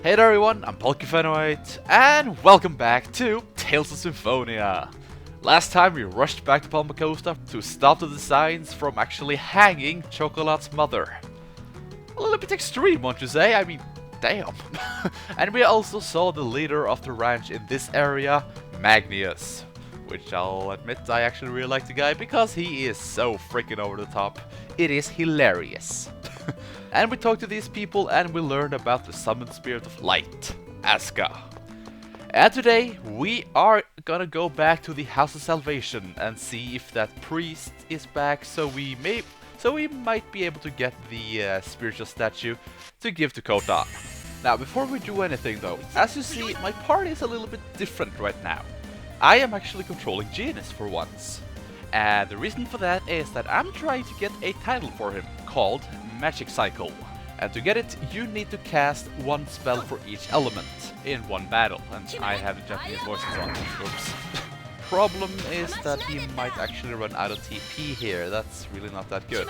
Hey there everyone, I'm LIoyd, and welcome back to Tales of Symphonia. Last time we rushed back to Palmacosta to stop the designs from actually hanging Chocolate's mother. A little bit extreme, won't you say? I mean, damn. And we also saw the leader of the ranch in this area, Magnus. Which I'll admit I actually really like the guy because he is so freaking over the top. It is hilarious. And we talked to these people and we learned about the summoned spirit of light, Aska. And today we are gonna go back to the House of Salvation and see if that priest is back, so we might be able to get the spiritual statue to give to Kota. Now before we do anything though, as you see, my party is a little bit different right now. I am actually controlling Genis for once. And the reason for that is that I'm trying to get a title for him called Magic Cycle. And to get it, you need to cast one spell for each element in one battle. And I have the Japanese voices on. Oops. Problem is that he might actually run out of TP here. That's really not that good.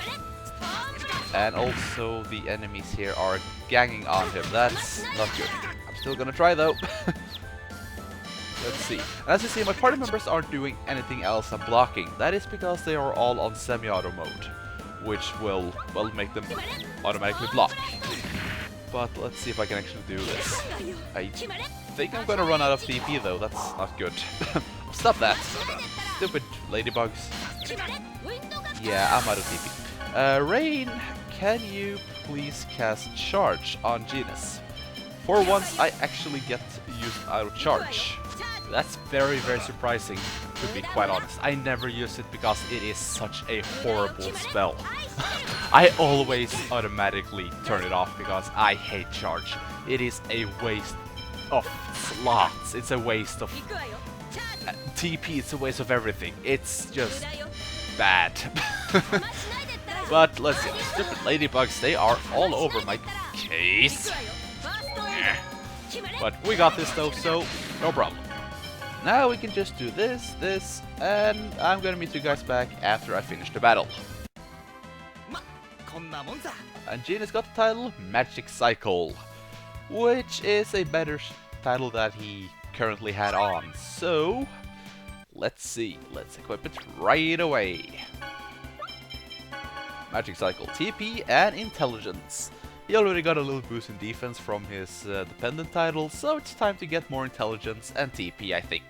And also the enemies here are ganging on him. That's not good. I'm still gonna try though. Let's see. And as you see, my party members aren't doing anything else than blocking. That is because they are all on semi-auto mode, which will, well, make them automatically block. But let's see if I can actually do this. I think I'm gonna run out of TP though, that's not good. Stop that! Stupid ladybugs. Yeah, I'm out of TP. Raine, can you please cast Charge on Genus? For once, I actually get used out of Charge. That's very, very surprising, to be quite honest. I never use it because it is such a horrible spell. I always automatically turn it off because I hate Charge. It is a waste of slots, it's a waste of TP, it's a waste of everything. It's just bad. But let's see, stupid ladybugs, they are all over my case. But we got this though, so no problem. Now we can just do this, and I'm gonna meet you guys back after I finish the battle. And Genis got the title Magic Cycle, which is a better title that he currently had on. So, let's see, let's equip it right away. Magic Cycle, TP and Intelligence. He already got a little boost in defense from his dependent title, so it's time to get more intelligence and TP, I think.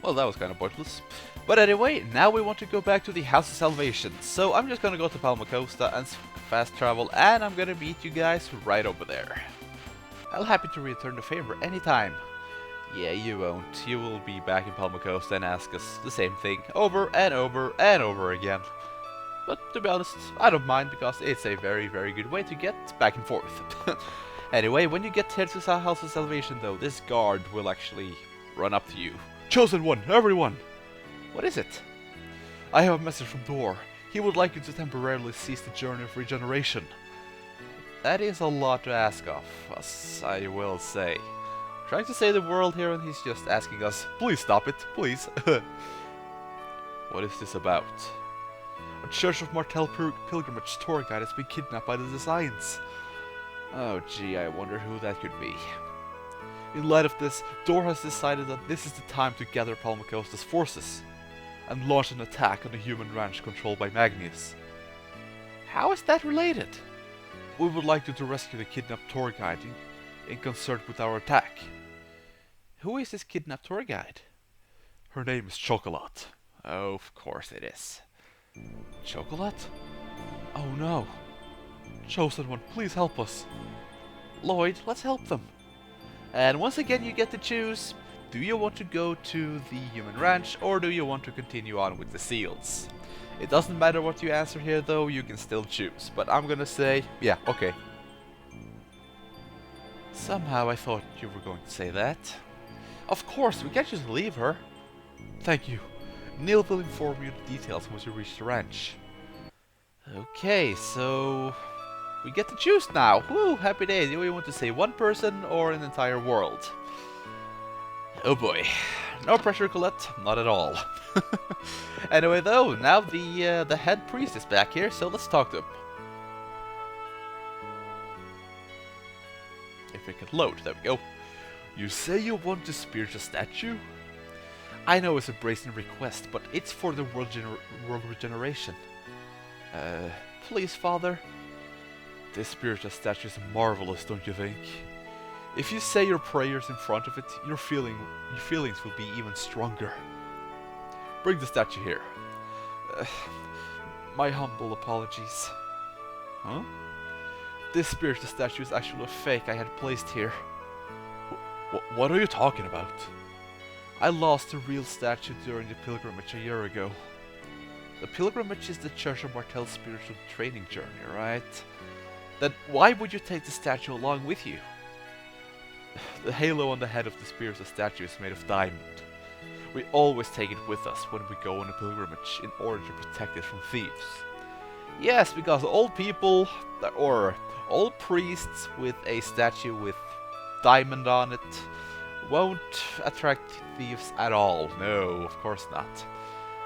Well, that was kind of pointless. But anyway, now we want to go back to the House of Salvation. So I'm just gonna go to Palmacosta and fast travel, and I'm gonna meet you guys right over there. I'll happy to return the favor anytime. Yeah, you won't. You will be back in Palmacosta and ask us the same thing over and over and over again. But to be honest, I don't mind because it's a very, very good way to get back and forth. Anyway, when you get here to the House of Salvation though, this guard will actually run up to you. Chosen one, everyone! What is it? I have a message from Dorr. He would like you to temporarily cease the journey of regeneration. That is a lot to ask of us, I will say. Trying to save the world here and he's just asking us, please stop it, please. What is this about? A Church of Martel Pilgrimage tour guide has been kidnapped by the Designs. Oh gee, I wonder who that could be. In light of this, Dorr has decided that this is the time to gather Palmacosta's forces and launch an attack on the human ranch controlled by Magnus. How is that related? We would like you to rescue the kidnapped tour guide in concert with our attack. Who is this kidnapped tour guide? Her name is Chocolate. Oh, of course it is. Chocolate? Oh no. Chosen one, please help us. LIoyd, let's help them. And once again you get to choose, do you want to go to the human ranch or do you want to continue on with the seals? It doesn't matter what you answer here though, you can still choose, but I'm gonna say, yeah, okay. Somehow I thought you were going to say that. Of course, we can't just leave her. Thank you. Neil will inform you the details once you reach the ranch. Okay, so We get to choose now. Woo, happy days. Do we want to save one person or an entire world? Oh boy. No pressure, Colette. Not at all. Anyway, though, now the head priest is back here, so let's talk to him. If we can load, there we go. You say you want to spiritual statue? I know it's a brazen request, but it's for the world regeneration. Please, Father. This spiritual statue is marvelous, don't you think? If you say your prayers in front of it, your feelings will be even stronger. Bring the statue here. My humble apologies. Huh? This spiritual statue is actually a fake I had placed here. What are you talking about? I lost the real statue during the pilgrimage a year ago. The pilgrimage is the Church of Martel's spiritual training journey, right? Then why would you take the statue along with you? The halo on the head of the spiritual statue is made of diamond. We always take it with us when we go on a pilgrimage in order to protect it from thieves. Yes, because old people, or old priests with a statue with diamond on it, won't attract thieves at all. No, of course not.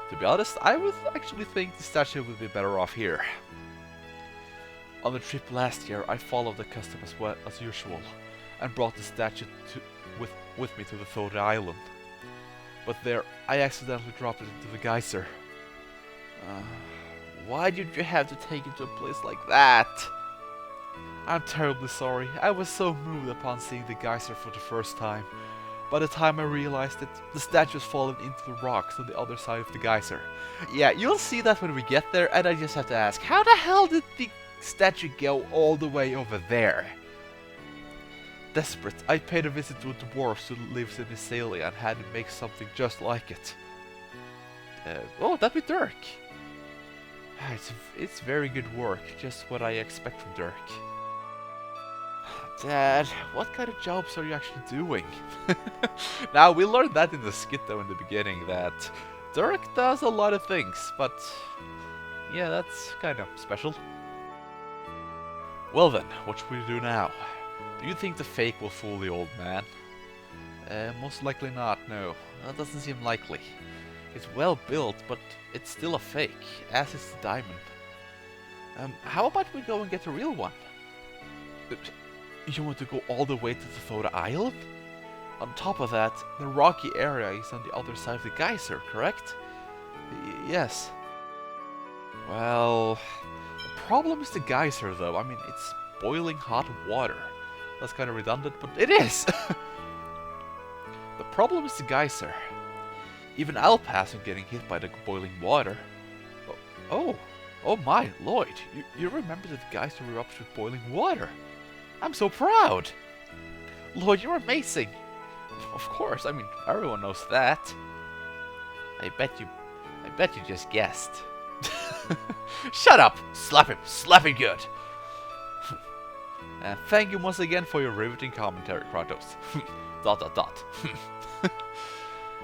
To be honest, I would actually think the statue would be better off here. On the trip last year, I followed the custom as usual, and brought the statue with me to the Thode Island. But there, I accidentally dropped it into the geyser. Why did you have to take it to a place like that? I'm terribly sorry. I was so moved upon seeing the geyser for the first time. By the time I realized it, the statue has fallen into the rocks on the other side of the geyser. Yeah, you'll see that when we get there, and I just have to ask, how the hell did the statue go all the way over there? Desperate, I paid a visit to a dwarf who lives in Isalia and had to make something just like it. Oh, that'd be Dirk. It's very good work, just what I expect from Dirk. Dad, what kind of jobs are you actually doing? Now, we learned that in the skit though in the beginning, that Dirk does a lot of things, but yeah, that's kind of special. Well then, what should we do now? Do you think the fake will fool the old man? Most likely not, no. That doesn't seem likely. It's well built, but it's still a fake, as is the diamond. How about we go and get the real one? You want to go all the way to the Thode Island? On top of that, the rocky area is on the other side of the geyser, correct? Yes. Well, the problem is the geyser though. I mean, it's boiling hot water. That's kind of redundant, but it is! The problem is the geyser. Even I'll pass on getting hit by the boiling water. Oh my, LIoyd, you remember that the geyser erupts with boiling water? I'm so proud! LIoyd, you're amazing! Of course, I mean, everyone knows that. I bet you just guessed. Shut up! Slap him good! Thank you once again for your riveting commentary, Kratos. ...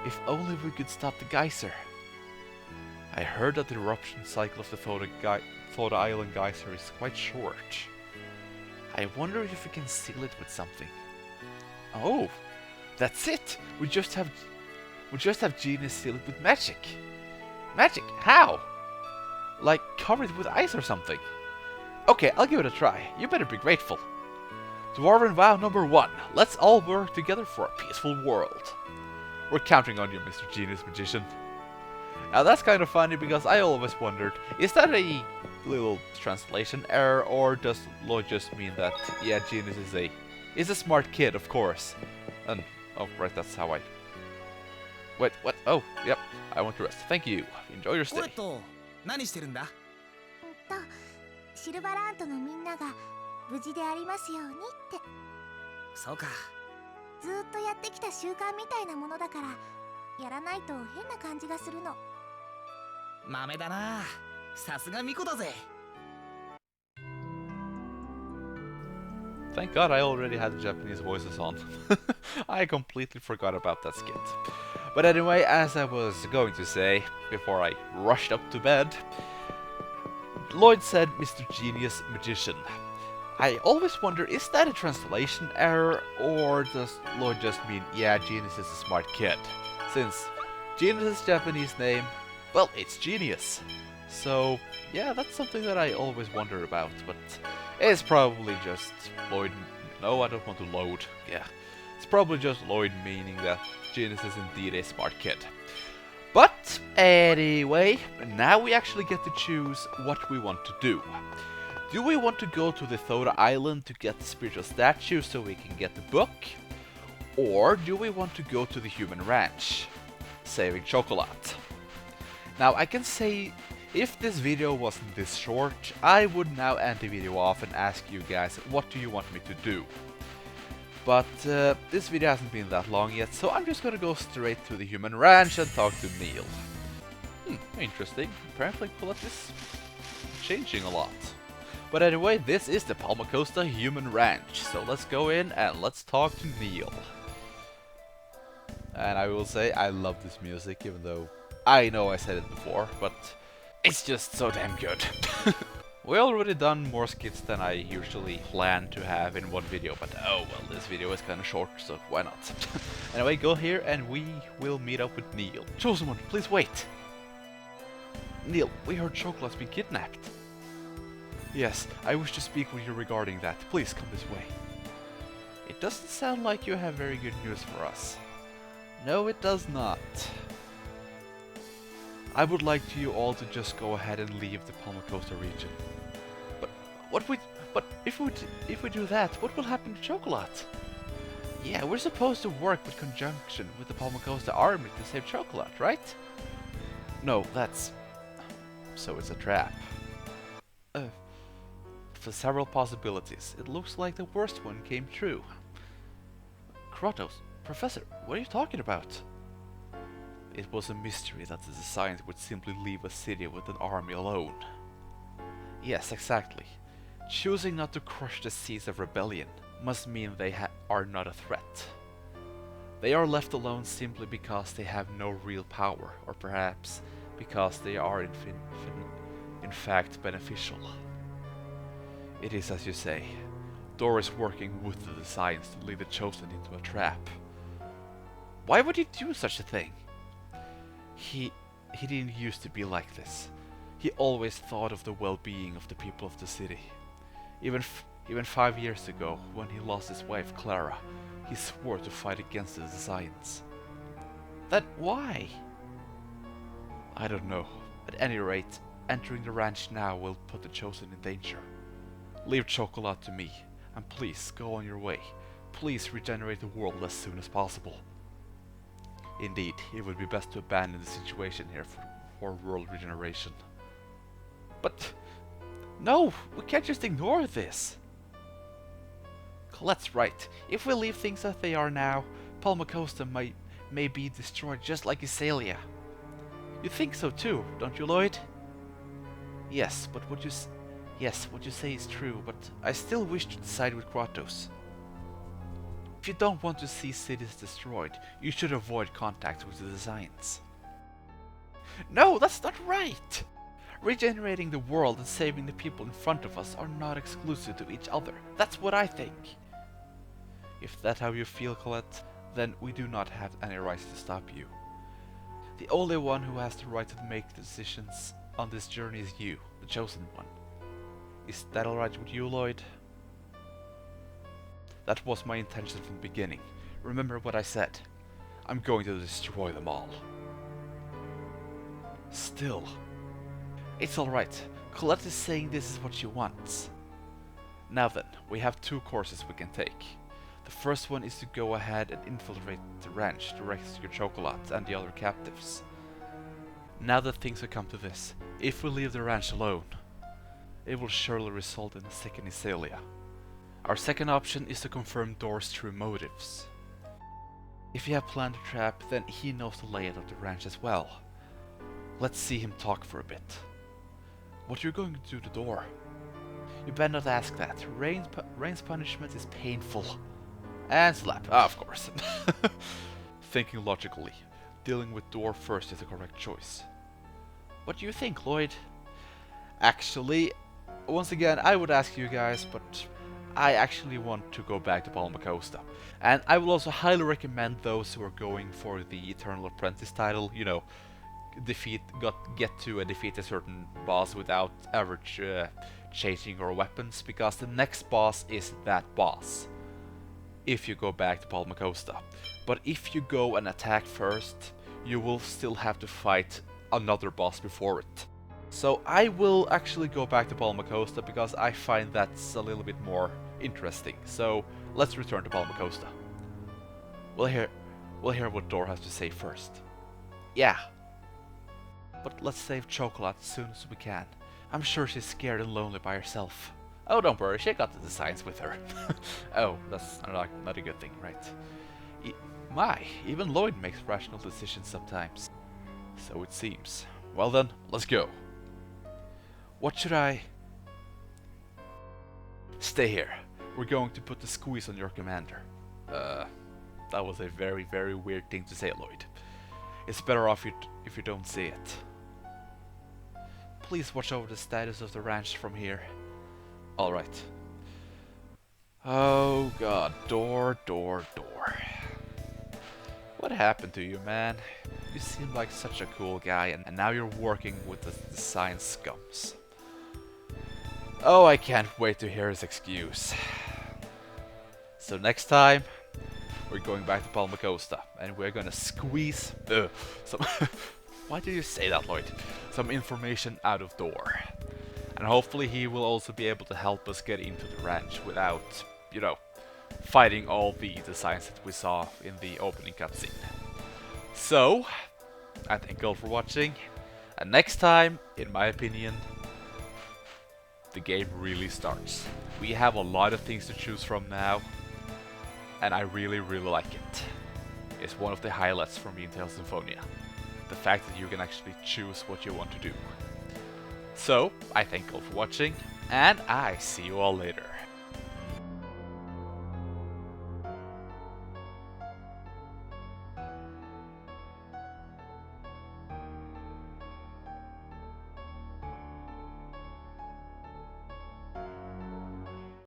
If only we could stop the geyser. I heard that the eruption cycle of the Thode Island geyser is quite short. I wonder if we can seal it with something. Oh, that's it! We just have Genis seal it with magic. Magic? How? Like cover it with ice or something? Okay, I'll give it a try. You better be grateful. Dwarven vow number 1. Let's all work together for a peaceful world. We're counting on you, Mr. Genus Magician. Now that's kind of funny because I always wondered, is that a little translation error or does LIoyd just mean that, yeah, Genus is a smart kid, of course. And, oh, right, that's how I... Wait, what? Oh, yep, I want to rest. Thank you. Enjoy your stay. シルバラントのみんなが無事でありますようにって。そうか。ずっとやってきた習慣みたいなものだから、やらないと変な感じがするの。豆だな。さすがミコだぜ。Thank God I already had the Japanese voices on. I completely forgot about that skit. But anyway, as I was going to say, before I rushed up to bed, LIoyd said Mr. Genius Magician. I always wonder, is that a translation error, or does LIoyd just mean, yeah, Genus is a smart kid? Since Genus' Japanese name, well, it's genius. So, yeah, that's something that I always wonder about, but it's probably just LIoyd. No, I don't want to load. Yeah, it's probably just LIoyd meaning that Genus is indeed a smart kid. But anyway, now we actually get to choose what we want to do. Do we want to go to the Thota Island to get the spiritual statue so we can get the book? Or do we want to go to the human ranch, saving Chocolate? Now I can say, if this video wasn't this short, I would now end the video off and ask you guys, what do you want me to do? But this video hasn't been that long yet, so I'm just gonna go straight to the human ranch and talk to Neil. Interesting. Apparently Colette is changing a lot. But anyway, this is the Palmacosta human ranch, so let's go in and let's talk to Neil. And I will say, I love this music, even though I know I said it before, but it's just so damn good. We already done more skits than I usually plan to have in one video, but oh well, this video is kinda short, so why not? Anyway, go here and we will meet up with Neil. Chosen one, please wait! Neil, we heard Chocolate's been kidnapped. Yes, I wish to speak with you regarding that. Please come this way. It doesn't sound like you have very good news for us. No, it does not. I would like you all to just go ahead and leave the Palmacosta region. But if we do that, what will happen to Chocolate? Yeah, we're supposed to work in conjunction with the Palmacosta army to save Chocolate, right? No, that's... So it's a trap. For several possibilities, it looks like the worst one came true. Kratos, Professor, what are you talking about? It was a mystery that the Designs would simply leave a city with an army alone. Yes, exactly. Choosing not to crush the seeds of rebellion must mean they are not a threat. They are left alone simply because they have no real power, or perhaps because they are in fact beneficial. It is as you say. Dorr is working with the Designs to lead the Chosen into a trap. Why would he do such a thing? He didn't used to be like this. He always thought of the well-being of the people of the city. Even 5 years ago, when he lost his wife Clara, he swore to fight against the Designs. Then why? I don't know. At any rate, entering the ranch now will put the Chosen in danger. Leave Chocolate to me, and please go on your way. Please regenerate the world as soon as possible. Indeed, it would be best to abandon the situation here for world regeneration. But no, we can't just ignore this. Colette's right. If we leave things as they are now, Palmacosta may be destroyed just like Isalia. You think so too, don't you, LIoyd? Yes, but what you say is true, but I still wish to decide with Kratos. If you don't want to see cities destroyed, you should avoid contact with the Designs. No, that's not right! Regenerating the world and saving the people in front of us are not exclusive to each other. That's what I think. If that's how you feel, Colette, then we do not have any rights to stop you. The only one who has the right to make the decisions on this journey is you, the Chosen One. Is that alright with you, LIoyd? That was my intention from the beginning. Remember what I said. I'm going to destroy them all. Still. It's alright. Colette is saying this is what she wants. Now then, we have two courses we can take. The first one is to go ahead and infiltrate the ranch to rescue Chocolate and the other captives. Now that things have come to this, if we leave the ranch alone, it will surely result in a second Isalia. Our second option is to confirm Dorr's true motives. If he have planned a trap, then he knows the layout of the ranch as well. Let's see him talk for a bit. What are you going to do to Dorr? You better not ask that. Raine's punishment is painful. And slap, of course. Thinking logically, dealing with Dorr first is the correct choice. What do you think, LIoyd? Actually, once again, I would ask you guys, but I actually want to go back to Palmacosta. And I will also highly recommend those who are going for the Eternal Apprentice title, you know, get to and defeat a certain boss without ever changing your weapons, because the next boss is that boss if you go back to Palmacosta. But if you go and attack first, you will still have to fight another boss before it. So I will actually go back to Palmacosta because I find that's a little bit more interesting. So let's return to Palmacosta. We'll hear what Dorr has to say first. Yeah. But let's save Chocolate as soon as we can. I'm sure she's scared and lonely by herself. Oh, don't worry, she got the designs with her. Oh, that's not a good thing, right? Even LIoyd makes rational decisions sometimes. So it seems. Well then, let's go. What should I... Stay here. We're going to put the squeeze on your commander. That was a very, very weird thing to say, LIoyd. It's better off if you don't say it. Please watch over the status of the ranch from here. Alright. Oh god, Dorr. What happened to you, man? You seem like such a cool guy, and now you're working with the science scums. Oh, I can't wait to hear his excuse. So next time, we're going back to Palmacosta, and we're gonna squeeze some... Why did you say that, LIoyd? Some information out of Dorr. And hopefully he will also be able to help us get into the ranch without, you know, fighting all the designs that we saw in the opening cutscene. So, I thank you all for watching, and next time, in my opinion, the game really starts. We have a lot of things to choose from now, and I really like it. It's one of the highlights for me in Tales of Symphonia. The fact that you can actually choose what you want to do. So, I thank you all for watching, and I see you all later.